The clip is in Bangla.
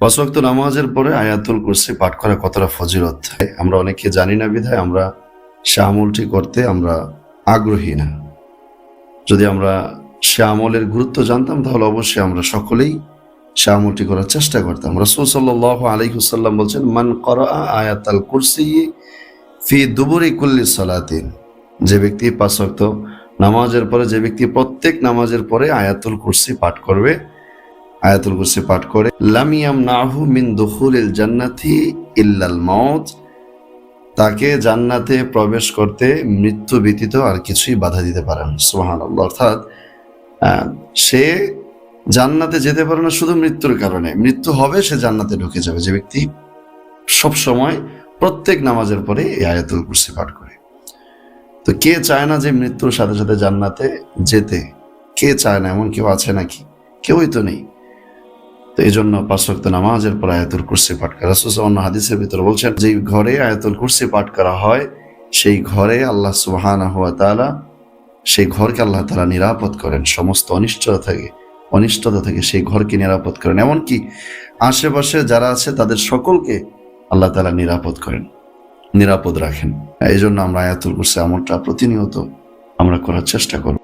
পাঁচ ওয়াক্ত নামাজের পরে আয়াতুল কুরসি পাঠ করা কতটা ফজিলত আমরা অনেকে জানি না, বিধায় আমরা সে আমলটি করতে আমরা আগ্রহী না। যদি আমরা সে আমলের গুরুত্ব জানতাম তাহলে অবশ্যই আমরা সকলেই সে আমলটি করার চেষ্টা করতাম। রাসূল সাল্লাল্লাহু আলাইহি ওয়াসাল্লাম বলছেন, মান করাআ আয়াতাল কুরসি ফি দুবুরি কুল্লি সালাতিন, যে ব্যক্তি পাঁচ ওয়াক্ত নামাজের পরে, যে ব্যক্তি প্রত্যেক নামাজের পরে আয়াতুল কুরসি পাঠ করবে, আয়াতুল কুরসি পাঠ করে, লাম ইয়ামনাহু মিন দুখুলিল জান্নাতি ইল্লাল মাউত, তাকে জান্নাতে প্রবেশ করতে মৃত্যু ব্যতীত আর কিছুই বাধা দিতে পারে না। সুবহানাল্লাহ। অর্থাৎ সে জান্নাতে যেতে পারে না শুধু মৃত্যুর কারণে, মৃত্যু হবে সে জান্নাতে ঢুকে যাবে যে ব্যক্তি সব সময় প্রত্যেক নামাজের পরে এই আয়াতুল কুরসি পাঠ করে। তো কে চায় না যে মৃত্যুর সাথে সাথে জান্নাতে যেতে? কে চায় না? এমন কেউ আছে নাকি? কেউই তো নেই। তো এই জন্য পাঁচ ওয়াক্ত নামাজের পর আয়াতুল কুরসি পাঠ করা। রাসূল অন্য হাদিসের ভিতরে বলছেন, যে ঘরে আয়াতুল কুরসি পাঠ করা হয় সেই ঘরে আল্লাহ সুবহানাহু ওয়া তাআলা, সেই ঘরকে আল্লাহ তাআলা নিরাপদ করেন সমস্ত অনিষ্টতা থেকে সেই ঘরকে নিরাপদ করেন। এমনকি আশেপাশে যারা আছে তাদের সকলকে আল্লাহ তাআলা নিরাপদ করেন, নিরাপদ রাখেন। এই জন্য আমরা আয়াতুল কুরসি আমলটা প্রতিনিয়ত আমরা করার চেষ্টা করব।